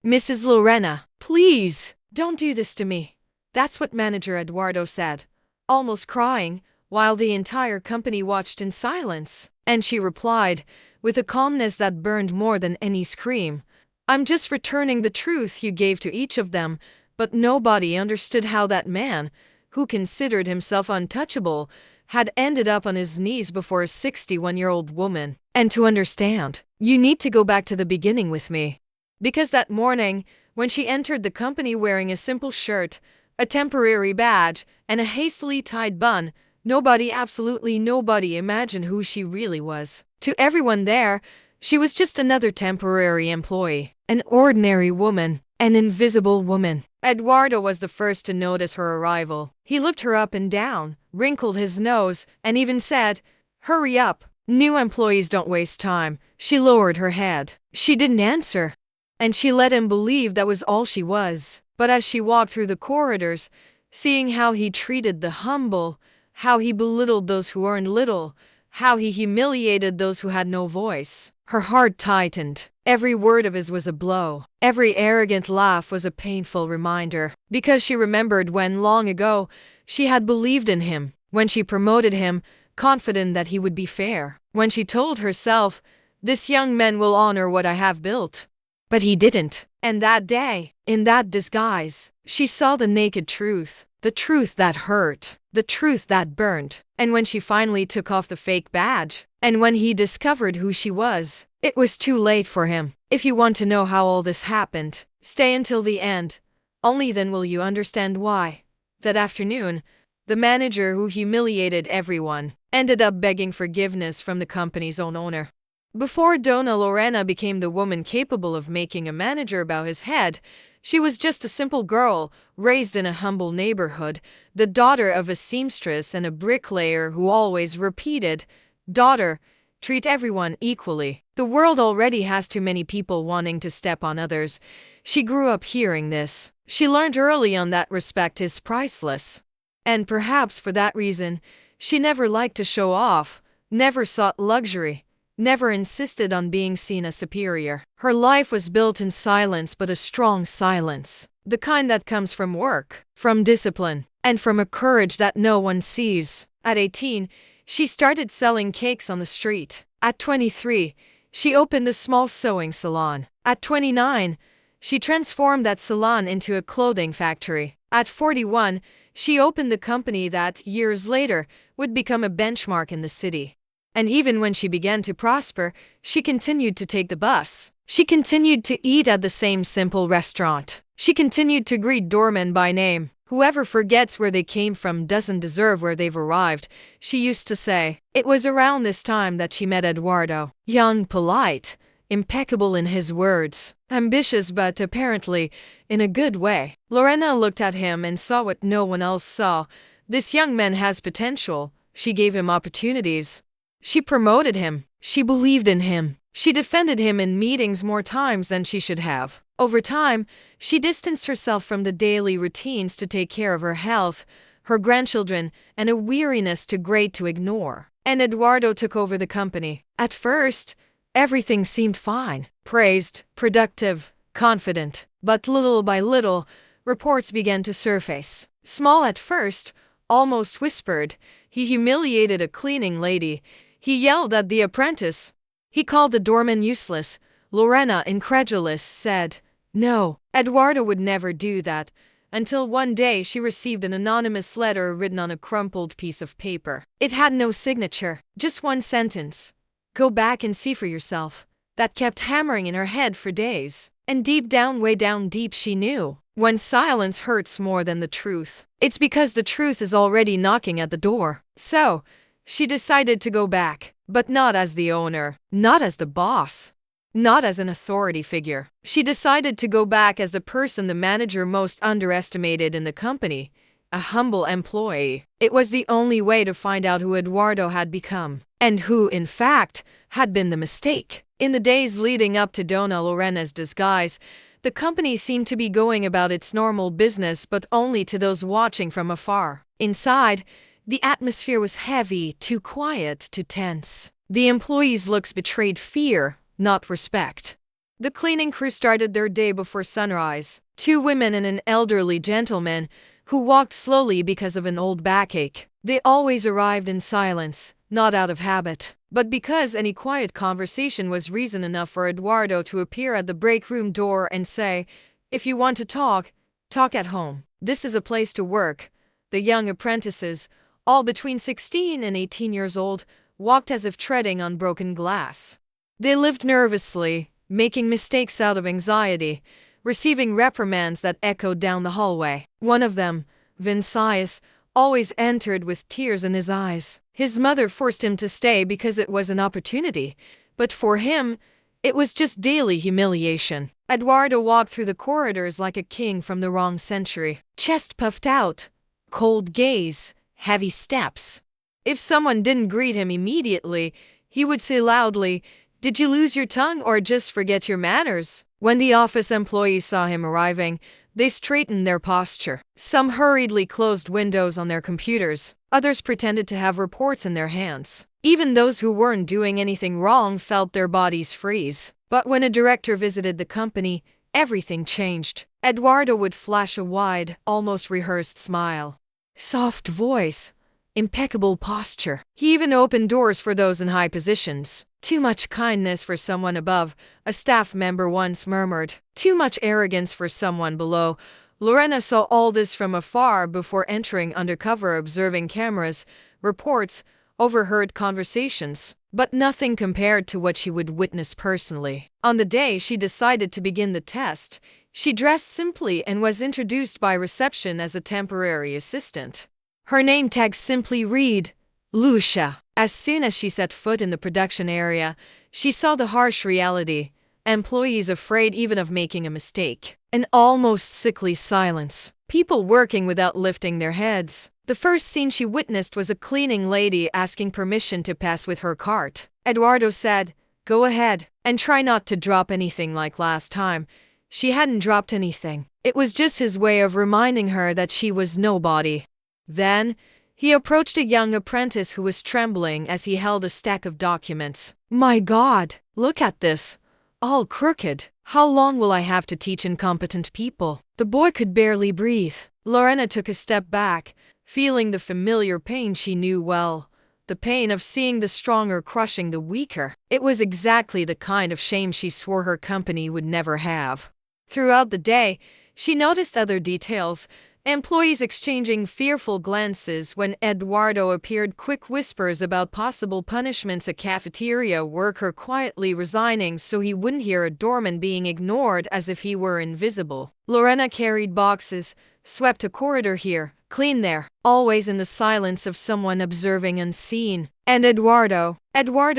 "Mrs. Lorena, please, don't do this to me." That's what manager Eduardo said, almost crying, while the entire company watched in silence. And she replied, with a calmness that burned more than any scream, "I'm just returning the truth you gave to each of them." But nobody understood how that man, who considered himself untouchable, had ended up on his knees before a 61-year-old woman. And to understand, you need to go back to the beginning with me. Because that morning, when she entered the company wearing a simple shirt, a temporary badge, and a hastily tied bun, nobody, absolutely nobody, imagined who she really was. To everyone there, she was just another temporary employee, an ordinary woman, an invisible woman. Eduardo was the first to notice her arrival. He looked her up and down, wrinkled his nose, and even said, "Hurry up. New employees don't waste time." She lowered her head. She didn't answer. And she let him believe that was all she was. But as she walked through the corridors, seeing how he treated the humble, how he belittled those who earned little, how he humiliated those who had no voice, her heart tightened. Every word of his was a blow. Every arrogant laugh was a painful reminder. Because she remembered when, long ago, she had believed in him, when she promoted him, confident that he would be fair, when she told herself, "This young man will honor what I have built." But he didn't. And that day, in that disguise, she saw the naked truth, the truth that hurt, the truth that burned. And when she finally took off the fake badge, and when he discovered who she was, it was too late for him. If you want to know how all this happened, stay until the end. Only then will you understand why. That afternoon, the manager who humiliated everyone ended up begging forgiveness from the company's own owner. Before Donna Lorena became the woman capable of making a manager bow his head, she was just a simple girl, raised in a humble neighborhood, the daughter of a seamstress and a bricklayer who always repeated, "Daughter, treat everyone equally. The world already has too many people wanting to step on others." She grew up hearing this. She learned early on that respect is priceless. And perhaps for that reason, she never liked to show off, never sought luxury, never insisted on being seen as superior. Her life was built in silence, but a strong silence. The kind that comes from work, from discipline, and from a courage that no one sees. At 18, she started selling cakes on the street. At 23, she opened a small sewing salon. At 29, she transformed that salon into a clothing factory. At 41, she opened the company that, years later, would become a benchmark in the city. And even when she began to prosper, she continued to take the bus. She continued to eat at the same simple restaurant. She continued to greet doormen by name. "Whoever forgets where they came from doesn't deserve where they've arrived," she used to say. It was around this time that she met Eduardo. Young, polite, impeccable in his words, ambitious but apparently in a good way. Lorena looked at him and saw what no one else saw. This young man has potential. She gave him opportunities. She promoted him. She believed in him. She defended him in meetings more times than she should have. Over time, she distanced herself from the daily routines to take care of her health, her grandchildren, and a weariness too great to ignore. And Eduardo took over the company. At first, everything seemed fine. Praised, productive, confident. But little by little, reports began to surface. Small at first, almost whispered. He humiliated a cleaning lady. He yelled at the apprentice. He called the doorman useless. Lorena, incredulous, said, "No, Eduardo would never do that," until one day she received an anonymous letter written on a crumpled piece of paper. It had no signature, just one sentence. "Go back and see for yourself." That kept hammering in her head for days. And deep down, way down deep, she knew. When silence hurts more than the truth, it's because the truth is already knocking at the door. So, she decided to go back, but not as the owner, not as the boss, not as an authority figure. She decided to go back as the person the manager most underestimated in the company, a humble employee. It was the only way to find out who Eduardo had become, and who, in fact, had been the mistake. In the days leading up to Donna Lorena's disguise, the company seemed to be going about its normal business, but only to those watching from afar. Inside, the atmosphere was heavy, too quiet, too tense. The employees' looks betrayed fear, not respect. The cleaning crew started their day before sunrise. Two women and an elderly gentleman who walked slowly because of an old backache. They always arrived in silence, not out of habit, but because any quiet conversation was reason enough for Eduardo to appear at the break room door and say, "If you want to talk, talk at home. This is a place to work." The young apprentices, all between 16 and 18 years old, walked as if treading on broken glass. They lived nervously, making mistakes out of anxiety, receiving reprimands that echoed down the hallway. One of them, Vincius, always entered with tears in his eyes. His mother forced him to stay because it was an opportunity, but for him, it was just daily humiliation. Eduardo walked through the corridors like a king from the wrong century. Chest puffed out, cold gaze, heavy steps. If someone didn't greet him immediately, he would say loudly, "Did you lose your tongue or just forget your manners?" When the office employees saw him arriving, they straightened their posture. Some hurriedly closed windows on their computers. Others pretended to have reports in their hands. Even those who weren't doing anything wrong felt their bodies freeze. But when a director visited the company, everything changed. Eduardo would flash a wide, almost rehearsed smile. Soft voice, impeccable posture. He even opened doors for those in high positions. "Too much kindness for someone above," a staff member once murmured. "Too much arrogance for someone below." Lorena saw all this from afar before entering undercover, observing cameras, reports, overheard conversations, but nothing compared to what she would witness personally. On the day she decided to begin the test, she dressed simply and was introduced by reception as a temporary assistant. Her name tag simply read, Lucia. As soon as she set foot in the production area, she saw the harsh reality. Employees afraid even of making a mistake. An almost sickly silence. People working without lifting their heads. The first scene she witnessed was a cleaning lady asking permission to pass with her cart. Eduardo said, "Go ahead, and try not to drop anything like last time." She hadn't dropped anything. It was just his way of reminding her that she was nobody. Then, he approached a young apprentice who was trembling as he held a stack of documents. "My God, look at this. All crooked. How long will I have to teach incompetent people?" The boy could barely breathe. Lorena took a step back, feeling the familiar pain she knew well. The pain of seeing the stronger crushing the weaker. It was exactly the kind of shame she swore her company would never have. Throughout the day, she noticed other details. Employees exchanging fearful glances when Eduardo appeared, quick whispers about possible punishments, a cafeteria worker quietly resigning so he wouldn't hear, a doorman being ignored as if he were invisible. Lorena carried boxes, swept a corridor here, cleaned there, always in the silence of someone observing unseen. And Eduardo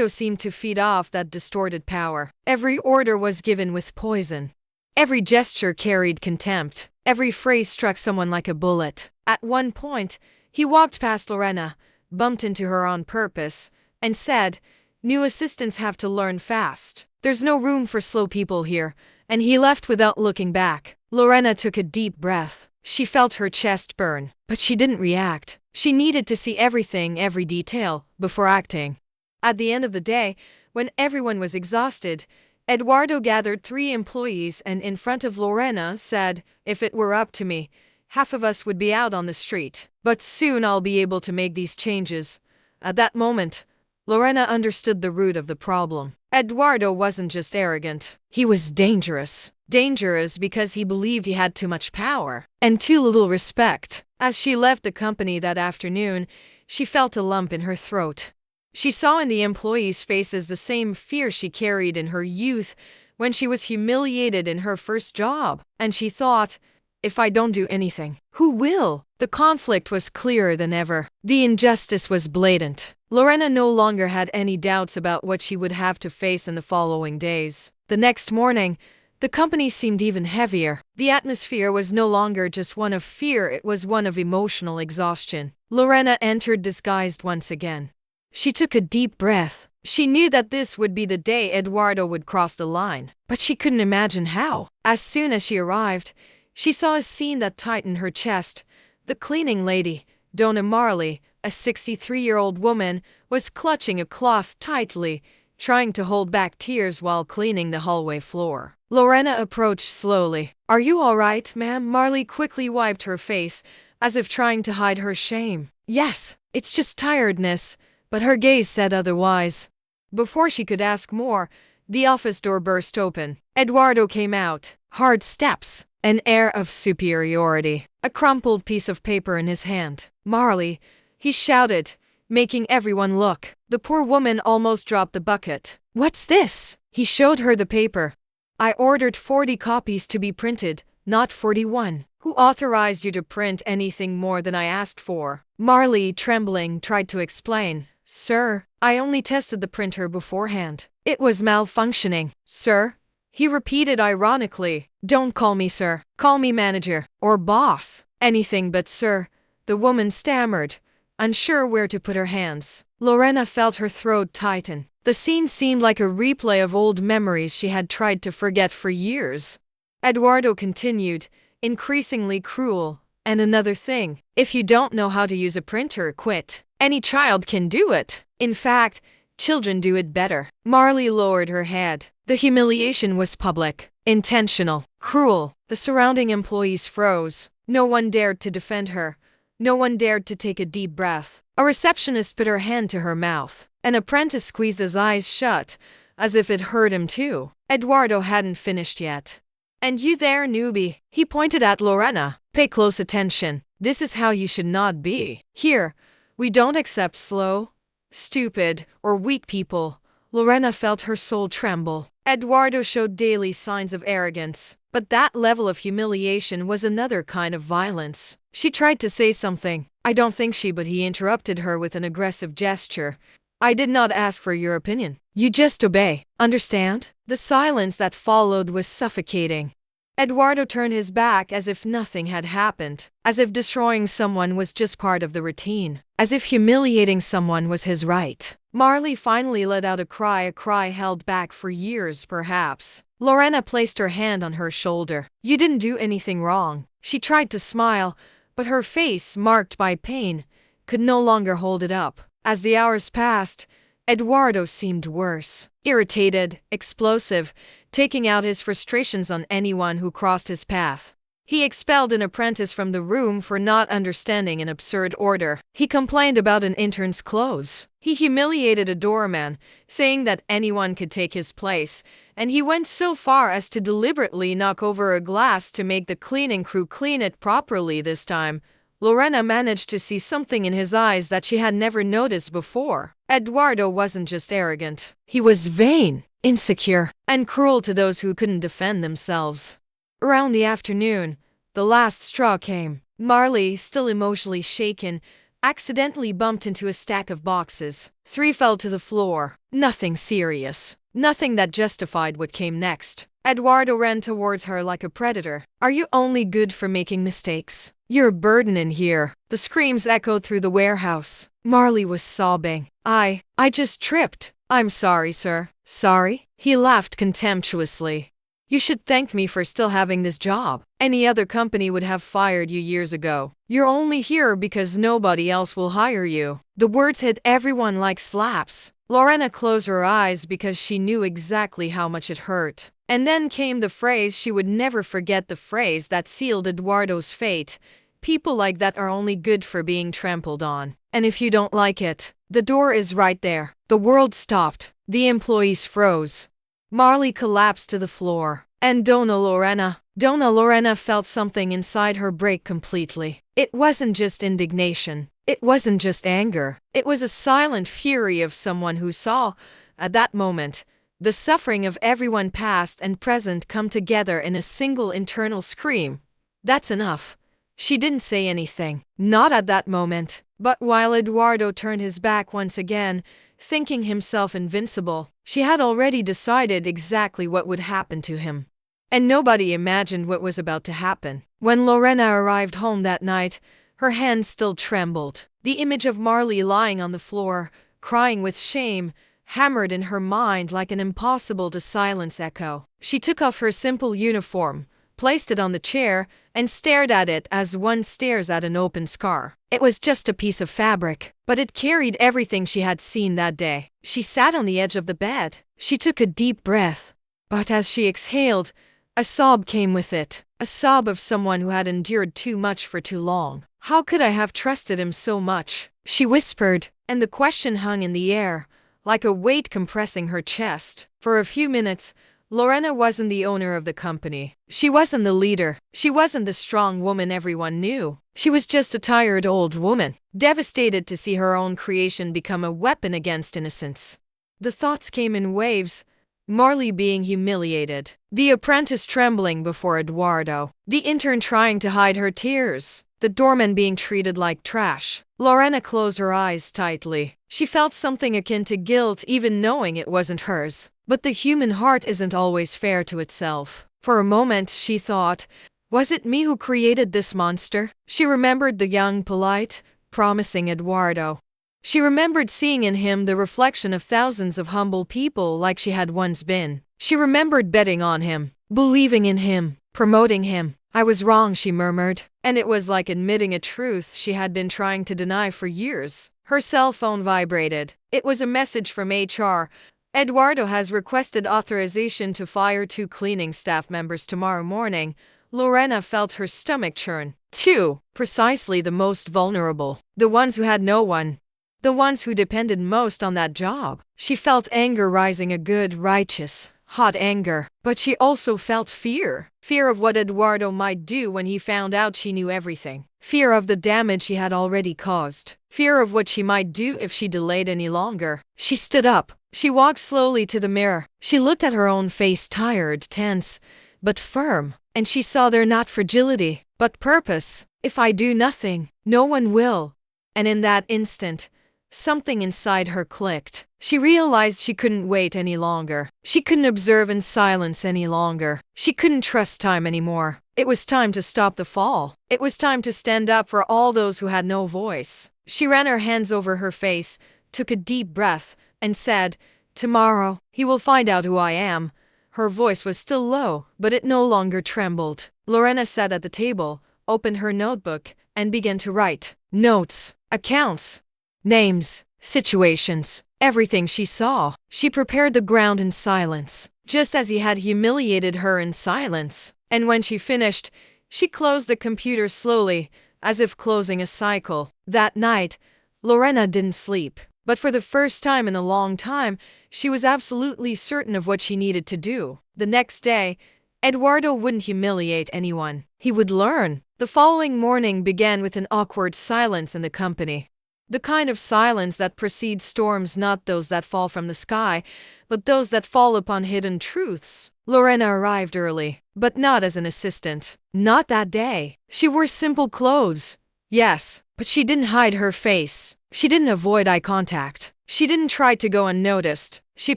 seemed to feed off that distorted power. Every order was given with poison. Every gesture carried contempt. Every phrase struck someone like a bullet. At one point, he walked past Lorena, bumped into her on purpose, and said, "New assistants have to learn fast. There's no room for slow people here," and he left without looking back. Lorena took a deep breath. She felt her chest burn, but she didn't react. She needed to see everything, every detail, before acting. At the end of the day, when everyone was exhausted, Eduardo gathered 3 employees and in front of Lorena said, "If it were up to me, half of us would be out on the street. But soon I'll be able to make these changes." At that moment, Lorena understood the root of the problem. Eduardo wasn't just arrogant. He was dangerous. Dangerous because he believed he had too much power and too little respect. As she left the company that afternoon, she felt a lump in her throat. She saw in the employees' faces the same fear she carried in her youth when she was humiliated in her first job. And she thought, if I don't do anything, who will? The conflict was clearer than ever. The injustice was blatant. Lorena no longer had any doubts about what she would have to face in the following days. The next morning, the company seemed even heavier. The atmosphere was no longer just one of fear, it was one of emotional exhaustion. Lorena entered disguised once again. She took a deep breath. She knew that this would be the day Eduardo would cross the line, but she couldn't imagine how. As soon as she arrived, she saw a scene that tightened her chest. The cleaning lady, Donna Marley, a 63-year-old woman, was clutching a cloth tightly. trying to hold back tears while cleaning the hallway floor. Lorena approached slowly. "Are you all right, ma'am?" Marley quickly wiped her face, as if trying to hide her shame. "Yes, it's just tiredness," but her gaze said otherwise. Before she could ask more, the office door burst open. Eduardo came out. Hard steps, an air of superiority, a crumpled piece of paper in his hand. "Marley," he shouted, making everyone look. The poor woman almost dropped the bucket. "What's this?" He showed her the paper. "I ordered 40 copies to be printed, not 41. Who authorized you to print anything more than I asked for?" Marley, trembling, tried to explain. "Sir, I only tested the printer beforehand. It was malfunctioning." "Sir?" he repeated ironically. "Don't call me sir. Call me manager, or boss. Anything but sir," the woman stammered, unsure where to put her hands. Lorena felt her throat tighten. The scene seemed like a replay of old memories she had tried to forget for years. Eduardo continued, increasingly cruel. "And another thing, if you don't know how to use a printer, quit. Any child can do it. In fact, children do it better." Marley lowered her head. The humiliation was public, intentional, cruel. The surrounding employees froze. No one dared to defend her. No one dared to take a deep breath. A receptionist put her hand to her mouth. An apprentice squeezed his eyes shut, as if it hurt him too. Eduardo hadn't finished yet. "And you there, newbie," he pointed at Lorena. "Pay close attention. This is how you should not be. Here, we don't accept slow, stupid, or weak people." Lorena felt her soul tremble. Eduardo showed daily signs of arrogance, but that level of humiliation was another kind of violence. She tried to say something. But he interrupted her with an aggressive gesture. "I did not ask for your opinion. You just obey. Understand?" The silence that followed was suffocating. Eduardo turned his back as if nothing had happened, as if destroying someone was just part of the routine, as if humiliating someone was his right. Marley finally let out a cry held back for years perhaps. Lorena placed her hand on her shoulder. "You didn't do anything wrong." She tried to smile, but her face, marked by pain, could no longer hold it up. As the hours passed, Eduardo seemed worse. Irritated, explosive, taking out his frustrations on anyone who crossed his path. He expelled an apprentice from the room for not understanding an absurd order. He complained about an intern's clothes. He humiliated a doorman, saying that anyone could take his place, and he went so far as to deliberately knock over a glass to make the cleaning crew clean it properly this time. Lorena managed to see something in his eyes that she had never noticed before. Eduardo wasn't just arrogant. He was vain, insecure, and cruel to those who couldn't defend themselves. Around the afternoon, the last straw came. Marley, still emotionally shaken, accidentally bumped into a stack of boxes. 3 fell to the floor. Nothing serious. Nothing that justified what came next. Eduardo ran towards her like a predator. "Are you only good for making mistakes? You're a burden in here." The screams echoed through the warehouse. Marley was sobbing. I just tripped. "I'm sorry, sir." "Sorry?" He laughed contemptuously. "You should thank me for still having this job. Any other company would have fired you years ago. You're only here because nobody else will hire you." The words hit everyone like slaps. Lorena closed her eyes because she knew exactly how much it hurt. And then came the phrase she would never forget, the phrase that sealed Eduardo's fate. "People like that are only good for being trampled on. And if you don't like it, the door is right there." The world stopped. The employees froze. Marley collapsed to the floor. And Donna Lorena felt something inside her break completely. It wasn't just indignation. It wasn't just anger. It was a silent fury of someone who saw, at that moment, the suffering of everyone past and present come together in a single internal scream. "That's enough." She didn't say anything. Not at that moment. But while Eduardo turned his back once again, thinking himself invincible, she had already decided exactly what would happen to him. And nobody imagined what was about to happen. When Lorena arrived home that night, her hands still trembled. The image of Marley lying on the floor, crying with shame, hammered in her mind like an impossible to silence echo. She took off her simple uniform, placed it on the chair and stared at it as one stares at an open scar. It was just a piece of fabric, but it carried everything she had seen that day. She sat on the edge of the bed. She took a deep breath. But as she exhaled, a sob came with it. A sob of someone who had endured too much for too long. How could I have trusted him so much? She whispered, and the question hung in the air, like a weight compressing her chest. For a few minutes, Lorena wasn't the owner of the company. She wasn't the leader. She wasn't the strong woman everyone knew. She was just a tired old woman, devastated to see her own creation become a weapon against innocence. The thoughts came in waves. Marley being humiliated, the apprentice trembling before Eduardo, the intern trying to hide her tears, the doorman being treated like trash. Lorena closed her eyes tightly. She felt something akin to guilt even knowing it wasn't hers. But the human heart isn't always fair to itself. For a moment she thought, was it me who created this monster? She remembered the young, polite, promising Eduardo. She remembered seeing in him the reflection of thousands of humble people like she had once been. She remembered betting on him, believing in him, promoting him. I was wrong, she murmured, and it was like admitting a truth she had been trying to deny for years. Her cell phone vibrated. It was a message from HR. Eduardo has requested authorization to fire 2 cleaning staff members tomorrow morning. Lorena felt her stomach churn. 2. Precisely the most vulnerable. The ones who had no one. The ones who depended most on that job. She felt anger rising, a good, righteous, hot anger. But she also felt fear. Fear of what Eduardo might do when he found out she knew everything. Fear of the damage she had already caused. Fear of what she might do if she delayed any longer. She stood up. She walked slowly to the mirror. She looked at her own face, tired, tense, but firm. And she saw there not fragility, but purpose. If I do nothing, no one will. And in that instant, something inside her clicked. She realized she couldn't wait any longer. She couldn't observe in silence any longer. She couldn't trust time anymore. It was time to stop the fall. It was time to stand up for all those who had no voice. She ran her hands over her face, took a deep breath, and said, "Tomorrow, he will find out who I am." Her voice was still low, but it no longer trembled. Lorena sat at the table, opened her notebook, and began to write. Notes, accounts, names, situations, everything she saw. She prepared the ground in silence, just as he had humiliated her in silence. And when she finished, she closed the computer slowly, as if closing a cycle. That night, Lorena didn't sleep. But for the first time in a long time, she was absolutely certain of what she needed to do. The next day, Eduardo wouldn't humiliate anyone. He would learn. The following morning began with an awkward silence in the company. The kind of silence that precedes storms, not those that fall from the sky, but those that fall upon hidden truths. Lorena arrived early, but not as an assistant. Not that day. She wore simple clothes. Yes, but she didn't hide her face. She didn't avoid eye contact. She didn't try to go unnoticed. She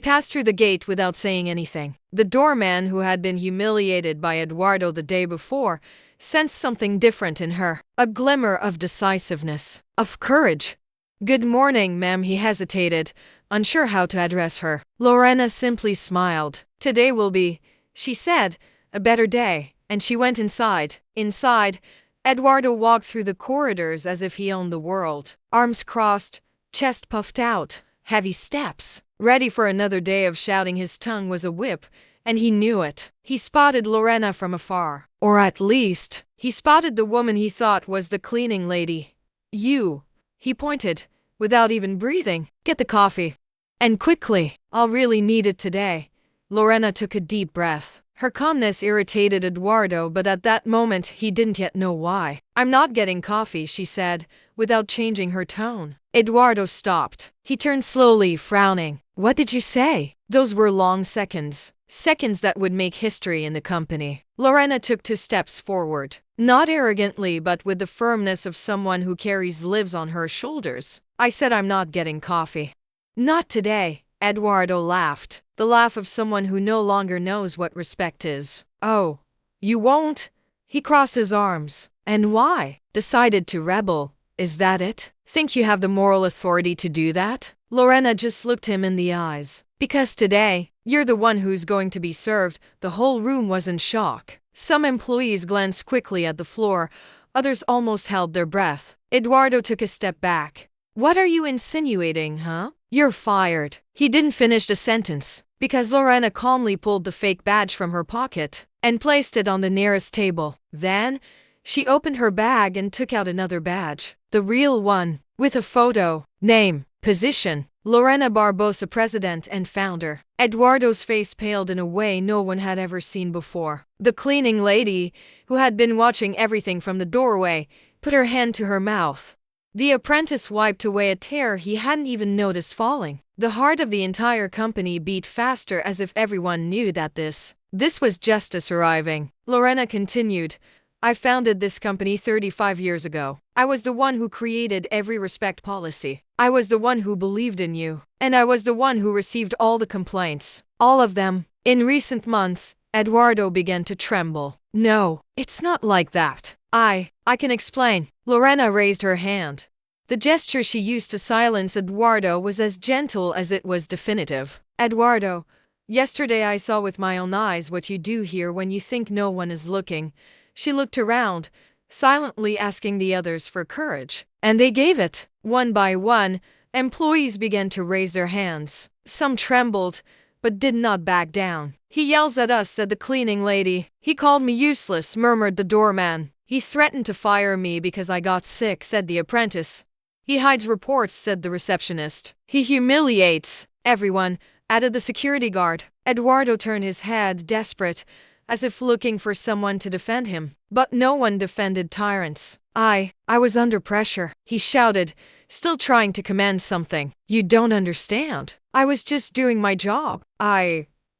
passed through the gate without saying anything. The doorman, who had been humiliated by Eduardo the day before, sensed something different in her. A glimmer of decisiveness, of courage. "Good morning, ma'am," he hesitated, unsure how to address her. Lorena simply smiled. "Today will be," she said, "a better day." And she went inside. Inside, Eduardo walked through the corridors as if he owned the world. Arms crossed, chest puffed out, heavy steps. Ready for another day of shouting. His tongue was a whip, and he knew it. He spotted Lorena from afar. Or at least, he spotted the woman he thought was the cleaning lady. "You," he pointed, without even breathing. "Get the coffee. And quickly. I'll really need it today." Lorena took a deep breath. Her calmness irritated Eduardo, but at that moment he didn't yet know why. "I'm not getting coffee," she said, without changing her tone. Eduardo stopped. He turned slowly, frowning. "What did you say?" Those were long seconds. Seconds that would make history in the company. Lorena took 2 steps forward. Not arrogantly, but with the firmness of someone who carries lives on her shoulders. "I said I'm not getting coffee." "Not today." Eduardo laughed. The laugh of someone who no longer knows what respect is. "Oh, you won't?" He crossed his arms. "And why? Decided to rebel, is that it? Think you have the moral authority to do that?" Lorena just looked him in the eyes. "Because today, You're the one who's going to be served." The whole room was in shock. Some employees glanced quickly at the floor, others almost held their breath. Eduardo took a step back. "What are you insinuating, huh? You're fired." He didn't finish the sentence, because Lorena calmly pulled the fake badge from her pocket and placed it on the nearest table. Then, she opened her bag and took out another badge. The real one, with a photo, name, position, Lorena Barbosa, president and founder. Eduardo's face paled in a way no one had ever seen before. The cleaning lady, who had been watching everything from the doorway, put her hand to her mouth. The apprentice wiped away a tear he hadn't even noticed falling. The heart of the entire company beat faster, as if everyone knew that this was justice arriving. Lorena continued, "I founded this company 35 years ago. I was the one who created every respect policy. I was the one who believed in you. And I was the one who received all the complaints. All of them." In recent months, Eduardo began to tremble. "No, it's not like that. I can explain." Lorena raised her hand. The gesture she used to silence Eduardo was as gentle as it was definitive. "Eduardo, yesterday I saw with my own eyes what you do here when you think no one is looking." She looked around, silently asking the others for courage. And they gave it. One by one, employees began to raise their hands. Some trembled, but did not back down. "He yells at us," said the cleaning lady. "He called me useless," murmured the doorman. "He threatened to fire me because I got sick," said the apprentice. "He hides reports," said the receptionist. "He humiliates everyone," added the security guard. Eduardo turned his head, desperate, as if looking for someone to defend him. But no one defended tyrants. I was under pressure," he shouted, still trying to command something. "You don't understand. I was just doing my job.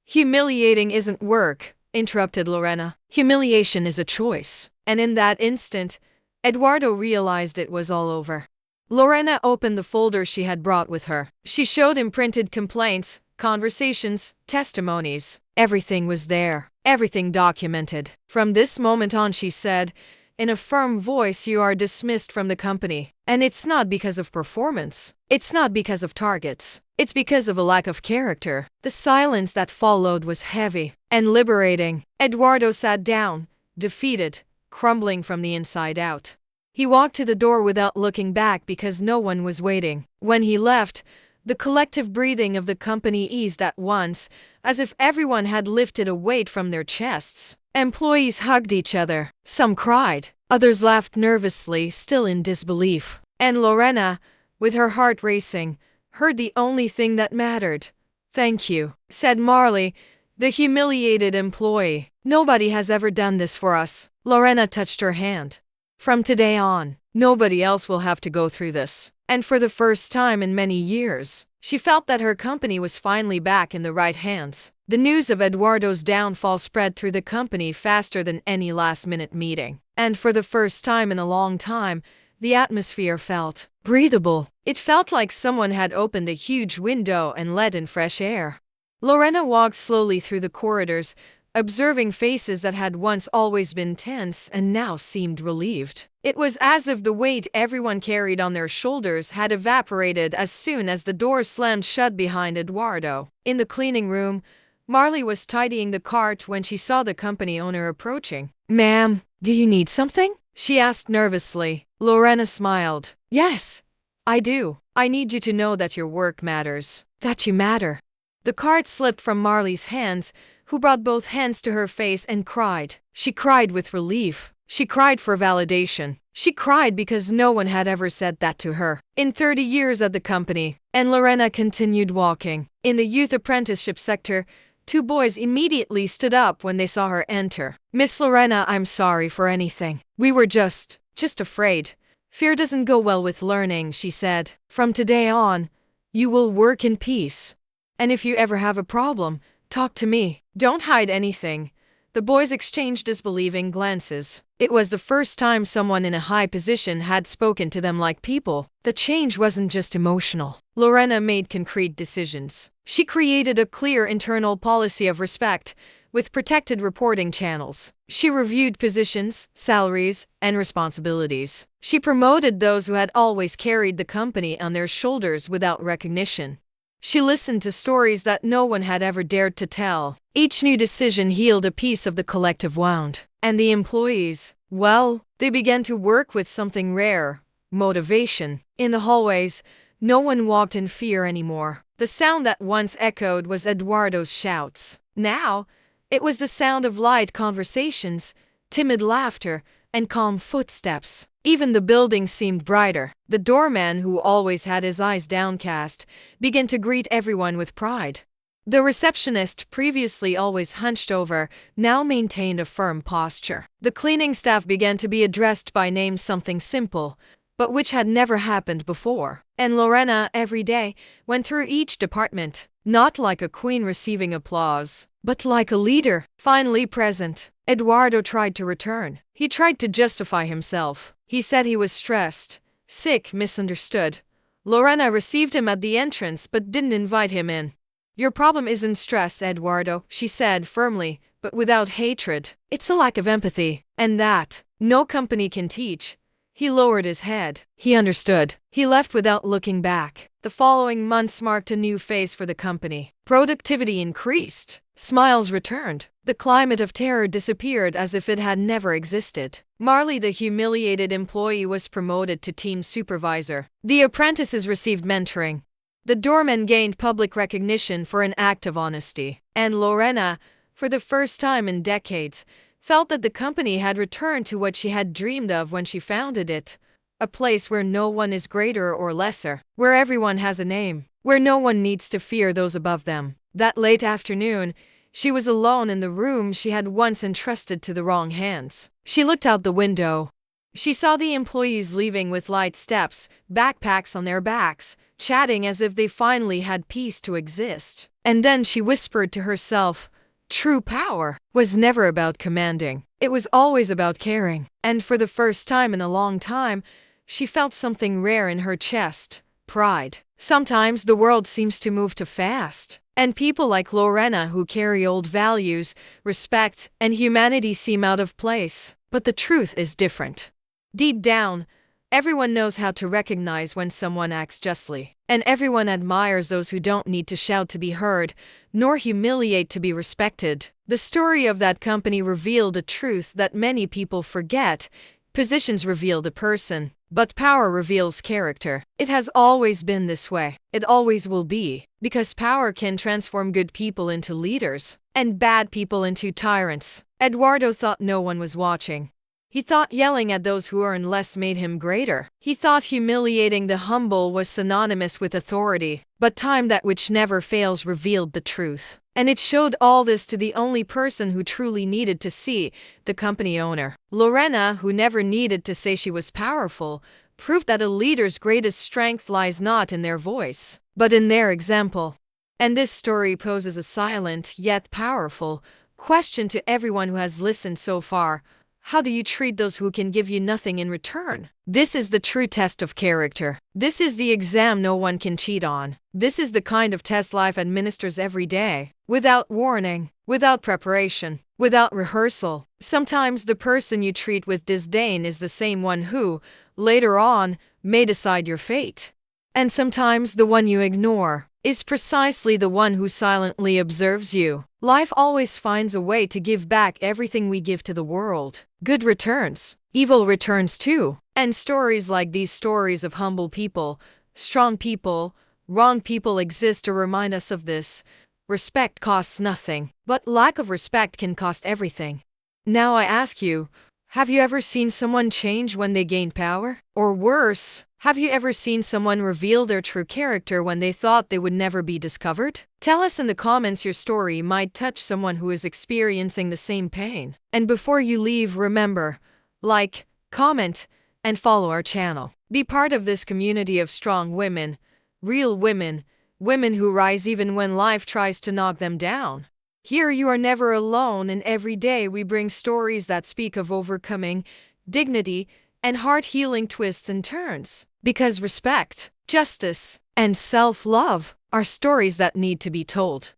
Humiliating isn't work," interrupted Lorena. "Humiliation is a choice." And in that instant, Eduardo realized it was all over. Lorena opened the folder she had brought with her. She showed him printed complaints, conversations, testimonies. Everything was there. Everything documented. "From this moment on," she said, in a firm voice, "you are dismissed from the company. And it's not because of performance. It's not because of targets. It's because of a lack of character." The silence that followed was heavy and liberating. Eduardo sat down, defeated, crumbling from the inside out. He walked to the door without looking back because no one was waiting. When he left, the collective breathing of the company eased at once, as if everyone had lifted a weight from their chests. Employees hugged each other. Some cried. Others laughed nervously, still in disbelief. And Lorena, with her heart racing, heard the only thing that mattered. "Thank you," said Marley, the humiliated employee. "Nobody has ever done this for us." Lorena touched her hand. "From today on, nobody else will have to go through this." And for the first time in many years, she felt that her company was finally back in the right hands. The news of Eduardo's downfall spread through the company faster than any last-minute meeting. And for the first time in a long time, the atmosphere felt breathable. It felt like someone had opened a huge window and let in fresh air. Lorena walked slowly through the corridors, observing faces that had once always been tense and now seemed relieved. It was as if the weight everyone carried on their shoulders had evaporated as soon as the door slammed shut behind Eduardo. In the cleaning room, Marley was tidying the cart when she saw the company owner approaching. "Ma'am, do you need something?" she asked nervously. Lorena smiled. "Yes, I do. I need you to know that your work matters. That you matter." The cart slipped from Marley's hands, who brought both hands to her face and cried. She cried with relief. She cried for validation. She cried because no one had ever said that to her in 30 years at the company. And Lorena continued walking. In the youth apprenticeship sector, 2 boys immediately stood up when they saw her enter. "Miss Lorena, I'm sorry for anything. We were just afraid. Fear doesn't go well with learning," she said. "From today on, you will work in peace. And if you ever have a problem, talk to me. Don't hide anything." The boys exchanged disbelieving glances. It was the first time someone in a high position had spoken to them like people. The change wasn't just emotional. Lorena made concrete decisions. She created a clear internal policy of respect, with protected reporting channels. She reviewed positions, salaries, and responsibilities. She promoted those who had always carried the company on their shoulders without recognition. She listened to stories that no one had ever dared to tell. Each new decision healed a piece of the collective wound. And the employees, well, they began to work with something rare: motivation. In the hallways, no one walked in fear anymore. The sound that once echoed was Eduardo's shouts. Now, it was the sound of light conversations, timid laughter, and calm footsteps. Even the building seemed brighter. The doorman, who always had his eyes downcast, began to greet everyone with pride. The receptionist, previously always hunched over, now maintained a firm posture. The cleaning staff began to be addressed by names, something simple, but which had never happened before. And Lorena, every day, went through each department, not like a queen receiving applause, but like a leader, finally present. Eduardo tried to return. He tried to justify himself. He said he was stressed, sick, misunderstood. Lorena received him at the entrance but didn't invite him in. "Your problem isn't stress, Eduardo," she said firmly, but without hatred. "It's a lack of empathy, and that no company can teach." He lowered his head. He understood. He left without looking back. The following months marked a new phase for the company. Productivity increased. Smiles returned. The climate of terror disappeared as if it had never existed. Marley, the humiliated employee, was promoted to team supervisor. The apprentices received mentoring. The doorman gained public recognition for an act of honesty. And Lorena, for the first time in decades, felt that the company had returned to what she had dreamed of when she founded it. A place where no one is greater or lesser, where everyone has a name, where no one needs to fear those above them. That late afternoon, she was alone in the room she had once entrusted to the wrong hands. She looked out the window. She saw the employees leaving with light steps, backpacks on their backs, chatting as if they finally had peace to exist. And then she whispered to herself, true power was never about commanding. It was always about caring. And for the first time in a long time, she felt something rare in her chest: pride. Sometimes the world seems to move too fast, and people like Lorena, who carry old values, respect, and humanity, seem out of place. But the truth is different. Deep down, everyone knows how to recognize when someone acts justly, and everyone admires those who don't need to shout to be heard, nor humiliate to be respected. The story of that company revealed a truth that many people forget: positions reveal the person, but power reveals character. It has always been this way. It always will be, because power can transform good people into leaders, and bad people into tyrants. Eduardo thought no one was watching. He thought yelling at those who earn less made him greater. He thought humiliating the humble was synonymous with authority. But time, that which never fails, revealed the truth. And it showed all this to the only person who truly needed to see: the company owner. Lorena, who never needed to say she was powerful, proved that a leader's greatest strength lies not in their voice, but in their example. And this story poses a silent, yet powerful, question to everyone who has listened so far. How do you treat those who can give you nothing in return? This is the true test of character. This is the exam no one can cheat on. This is the kind of test life administers every day, without warning, without preparation, without rehearsal. Sometimes the person you treat with disdain is the same one who, later on, may decide your fate. And sometimes the one you ignore is precisely the one who silently observes you. Life always finds a way to give back everything we give to the world. Good returns, evil returns too. And stories like these, stories of humble people, strong people, wrong people, exist to remind us of this. Respect costs nothing, but lack of respect can cost everything. Now I ask you, have you ever seen someone change when they gained power? Or worse, have you ever seen someone reveal their true character when they thought they would never be discovered? Tell us in the comments. Your story might touch someone who is experiencing the same pain. And before you leave, remember, like, comment, and follow our channel. Be part of this community of strong women, real women, women who rise even when life tries to knock them down. Here you are never alone, and every day we bring stories that speak of overcoming, dignity, and heart-healing twists and turns. Because respect, justice, and self-love are stories that need to be told.